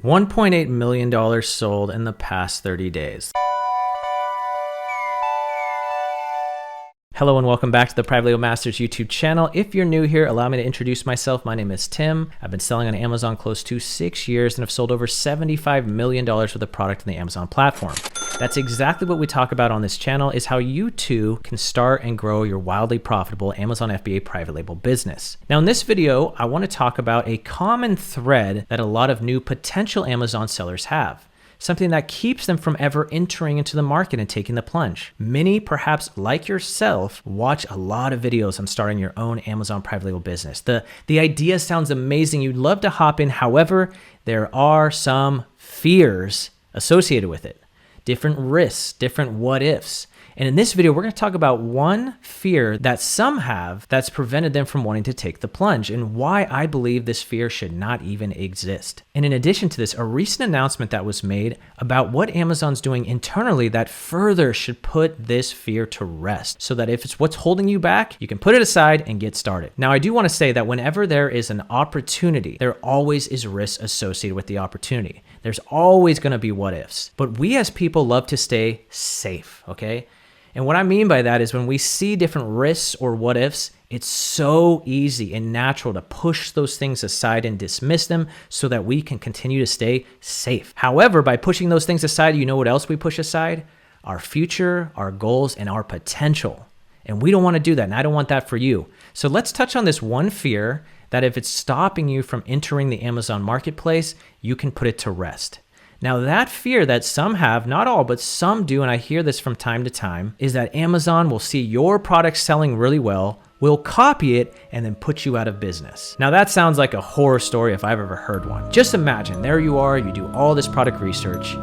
$1.8 million sold in the past 30 days. Hello and welcome back to the Private Label Masters YouTube channel. If you're new here, allow me to introduce myself. My name is Tim. I've been selling on Amazon close to 6 years and have sold over $75 million worth of product on the Amazon platform. That's exactly what we talk about on this channel, is how you too can start and grow your wildly profitable Amazon FBA private label business. Now in this video, I want to talk about a common thread that a lot of new potential Amazon sellers have. Something that keeps them from ever entering into the market and taking the plunge. Many, perhaps like yourself, watch a lot of videos on starting your own Amazon private label business. The idea sounds amazing. You'd love to hop in. However, there are some fears associated with it. Different risks, different what ifs. And in this video, we're going to talk about one fear that some have that's prevented them from wanting to take the plunge and why I believe this fear should not even exist. And in addition to this, a recent announcement that was made about what Amazon's doing internally that further should put this fear to rest, so that if it's what's holding you back, you can put it aside and get started. Now, I do want to say that whenever there is an opportunity, there always is risk associated with the opportunity. There's always going to be what ifs, but we as people love to stay safe, okay? And what I mean by that is when we see different risks or what ifs, it's so easy and natural to push those things aside and dismiss them so that we can continue to stay safe. However, by pushing those things aside, you know what else we push aside? Our future, our goals, and our potential. And we don't want to do that, and I don't want that for you. So let's touch on this one fear that if it's stopping you from entering the Amazon marketplace, you can put it to rest. Now that fear that some have, not all, but some do, and I hear this from time to time, is that Amazon will see your product selling really well, will copy it, and then put you out of business. Now that sounds like a horror story if I've ever heard one. Just imagine, there you are, you do all this product research,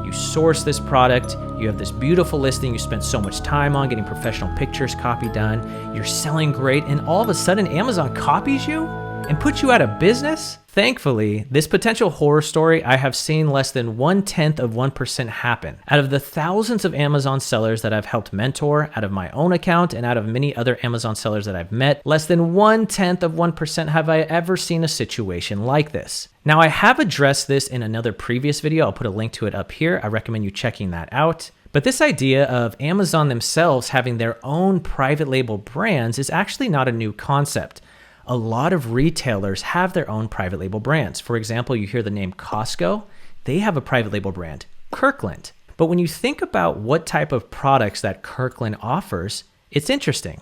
you source this product, you have this beautiful listing you spent so much time on getting professional pictures copy done, you're selling great, and all of a sudden Amazon copies you and puts you out of business? Thankfully, this potential horror story, I have seen less than 0.1% happen. Out of the thousands of Amazon sellers that I've helped mentor, out of my own account and out of many other Amazon sellers that I've met, less than 0.1% have I ever seen a situation like this. Now, I have addressed this in another previous video. I'll put a link to it up here. I recommend you checking that out. But this idea of Amazon themselves having their own private label brands is actually not a new concept. A lot of retailers have their own private label brands. For example, you hear the name Costco, they have a private label brand, Kirkland. But when you think about what type of products that Kirkland offers, it's interesting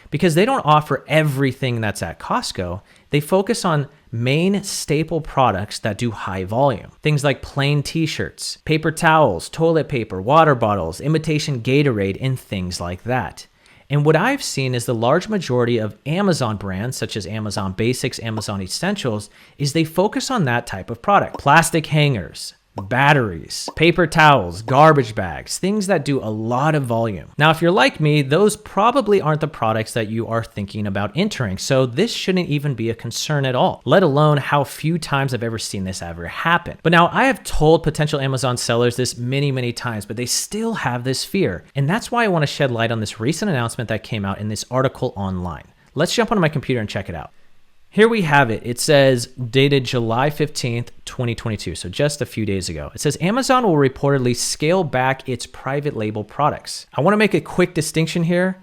because they don't offer everything that's at Costco. They focus on main staple products that do high volume. Things like plain t-shirts, paper towels, toilet paper, water bottles, imitation Gatorade, and things like that. And what I've seen is the large majority of Amazon brands, such as Amazon Basics, Amazon Essentials, is they focus on that type of product. Plastic hangers, batteries, paper towels, garbage bags, things that do a lot of volume. Now, if you're like me, those probably aren't the products that you are thinking about entering. So this shouldn't even be a concern at all, let alone how few times I've ever seen this ever happen. But now I have told potential Amazon sellers this many times, but they still have this fear. And that's why I want to shed light on this recent announcement that came out in this article online. Let's jump onto my computer and check it out. Here we have it. It says dated July 15th, 2022. So just a few days ago. It says Amazon will reportedly scale back its private label products. I want to make a quick distinction here.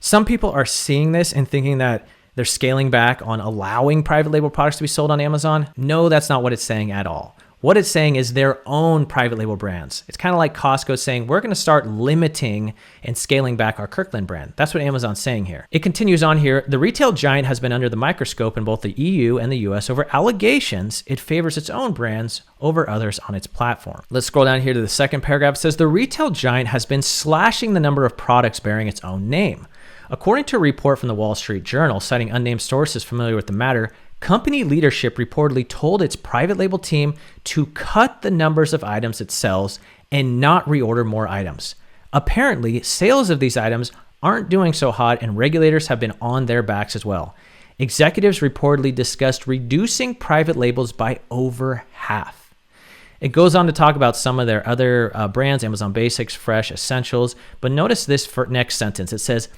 Some people are seeing this and thinking that they're scaling back on allowing private label products to be sold on Amazon. No, that's not what it's saying at all. What it's saying is their own private label brands. It's kind of like Costco saying, we're going to start limiting and scaling back our Kirkland brand. That's what Amazon's saying here. It continues on here. The retail giant has been under the microscope in both the EU and the US over allegations it favors its own brands over others on its platform. Let's scroll down here to the second paragraph. It says the retail giant has been slashing the number of products bearing its own name. According to a report from the Wall Street Journal, citing unnamed sources familiar with the matter, company leadership reportedly told its private label team to cut the numbers of items it sells and not reorder more items. Apparently, sales of these items aren't doing so hot and regulators have been on their backs as well. Executives reportedly discussed reducing private labels by over half. It goes on to talk about some of their other brands, Amazon Basics, Fresh, Essentials, but notice this next sentence. It says,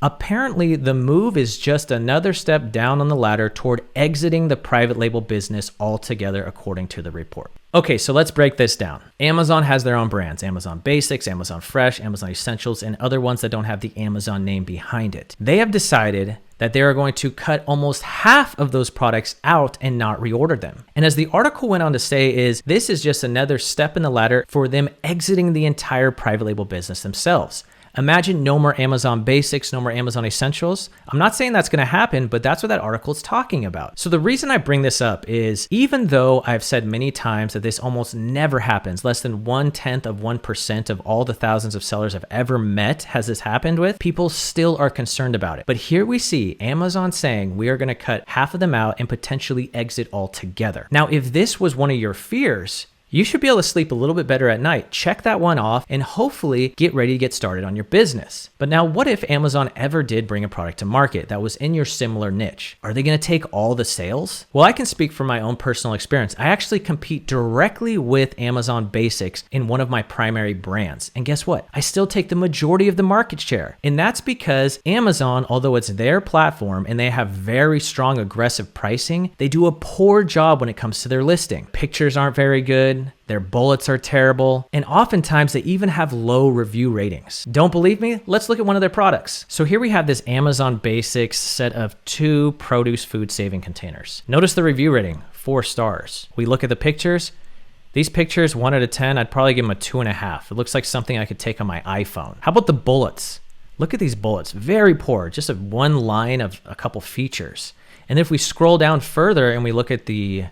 Apparently, the move is just another step down on the ladder toward exiting the private label business altogether, according to the report. Okay, so let's break this down. Amazon has their own brands: Amazon Basics, Amazon Fresh, Amazon Essentials, and other ones that don't have the Amazon name behind it. They have decided that they are going to cut almost half of those products out and not reorder them. And as the article went on to say, this is just another step in the ladder for them exiting the entire private label business themselves. Imagine no more Amazon Basics, no more Amazon Essentials. I'm not saying that's going to happen, but that's what that article is talking about. So the reason I bring this up is, even though I've said many times that this almost never happens, less than 0.1% of all the thousands of sellers I've ever met has this happened with, people still are concerned about it. But here we see Amazon saying we are going to cut half of them out and potentially exit altogether. Now, if this was one of your fears, you should be able to sleep a little bit better at night. Check that one off and hopefully get ready to get started on your business. But now, what if Amazon ever did bring a product to market that was in your similar niche? Are they going to take all the sales? Well, I can speak from my own personal experience. I actually compete directly with Amazon Basics in one of my primary brands. And guess what? I still take the majority of the market share. And that's because Amazon, although it's their platform and they have very strong aggressive pricing, they do a poor job when it comes to their listing. Pictures aren't very good. Their bullets are terrible, and oftentimes they even have low review ratings. Don't believe me? Let's look at one of their products. So here we have this Amazon Basics set of 2 produce food saving containers. Notice the review rating, 4 stars. We look at the pictures. These pictures, 1 out of 10, I'd probably give them a 2.5. It looks like something I could take on my iPhone. How about the bullets? Look at these bullets, very poor, just one line of a couple features. And if we scroll down further and we look at the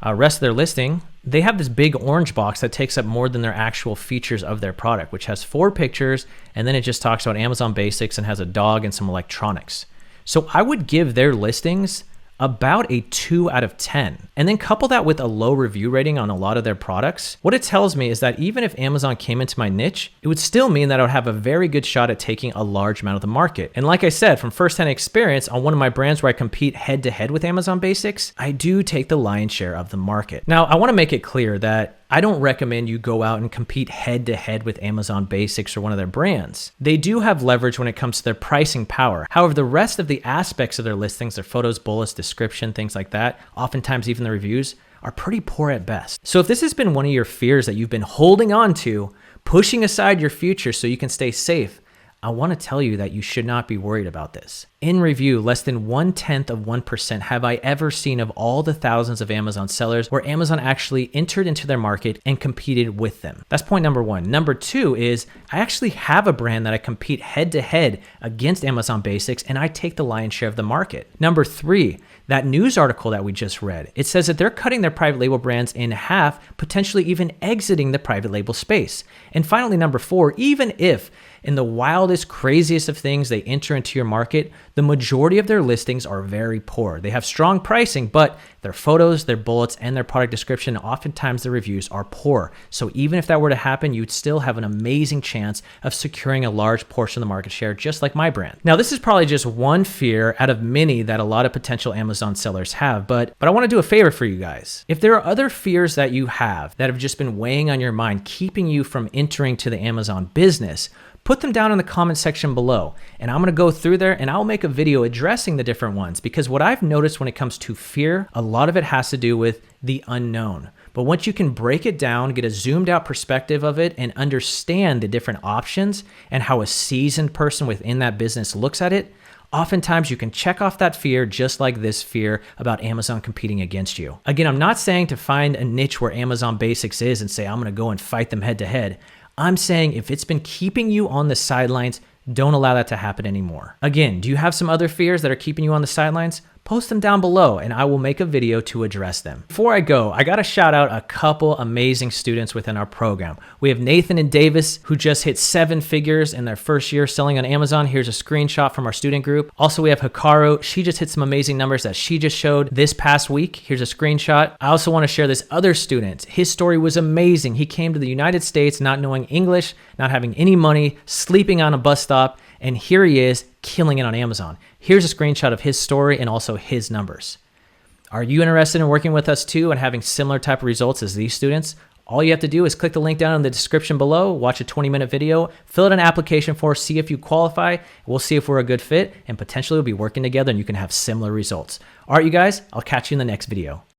rest of their listing, they have this big orange box that takes up more than their actual features of their product, which has 4 pictures, and then it just talks about Amazon Basics and has a dog and some electronics. So I would give their listings about a 2 out of 10. And then couple that with a low review rating on a lot of their products. What it tells me is that even if Amazon came into my niche, it would still mean that I would have a very good shot at taking a large amount of the market. And like I said, from firsthand experience on one of my brands where I compete head to head with Amazon Basics, I do take the lion's share of the market. Now, I want to make it clear that I don't recommend you go out and compete head to head with Amazon Basics or one of their brands. They do have leverage when it comes to their pricing power. However, the rest of the aspects of their listings, their photos, bullets, description, things like that, oftentimes even the reviews, are pretty poor at best. So if this has been one of your fears that you've been holding on to, pushing aside your future so you can stay safe, I want to tell you that you should not be worried about this. In review, less than 0.1% have I ever seen of all the thousands of Amazon sellers where Amazon actually entered into their market and competed with them. That's point number 1. Number 2 is I actually have a brand that I compete head to head against Amazon Basics, and I take the lion's share of the market. Number 3, that news article that we just read, it says that they're cutting their private label brands in half, potentially even exiting the private label space. And finally, number 4, even if in the wildest, craziest of things they enter into your market, the majority of their listings are very poor. They have strong pricing, but their photos, their bullets, and their product description, oftentimes the reviews are poor. So even if that were to happen, you'd still have an amazing chance of securing a large portion of the market share, just like my brand. Now, this is probably just one fear out of many that a lot of potential Amazon sellers have, but I want to do a favor for you guys. If there are other fears that you have that have just been weighing on your mind, keeping you from entering to the Amazon business, put them down in the comment section below, and I'm going to go through there and I'll make a video addressing the different ones, because what I've noticed when it comes to fear, a lot of it has to do with the unknown. But once you can break it down, get a zoomed out perspective of it, and understand the different options and how a seasoned person within that business looks at it, oftentimes you can check off that fear, just like this fear about Amazon competing against you. Again, I'm not saying to find a niche where Amazon Basics is and say, I'm going to go and fight them head to head. I'm saying if it's been keeping you on the sidelines, don't allow that to happen anymore. Again, do you have some other fears that are keeping you on the sidelines? Post them down below and I will make a video to address them. Before I go, I got to shout out a couple amazing students within our program. We have Nathan and Davis, who just hit 7 figures in their first year selling on Amazon. Here's a screenshot from our student group. Also, we have Hikaru. She just hit some amazing numbers that she just showed this past week. Here's a screenshot. I also want to share this other student. His story was amazing. He came to the United States not knowing English, not having any money, sleeping on a bus stop, and here he is killing it on Amazon. Here's a screenshot of his story and also his numbers. Are you interested in working with us too and having similar type of results as these students? All you have to do is click the link down in the description below, watch a 20-minute video, fill out an application for us, see if you qualify. We'll see if we're a good fit, and potentially we'll be working together and you can have similar results. All right, you guys, I'll catch you in the next video.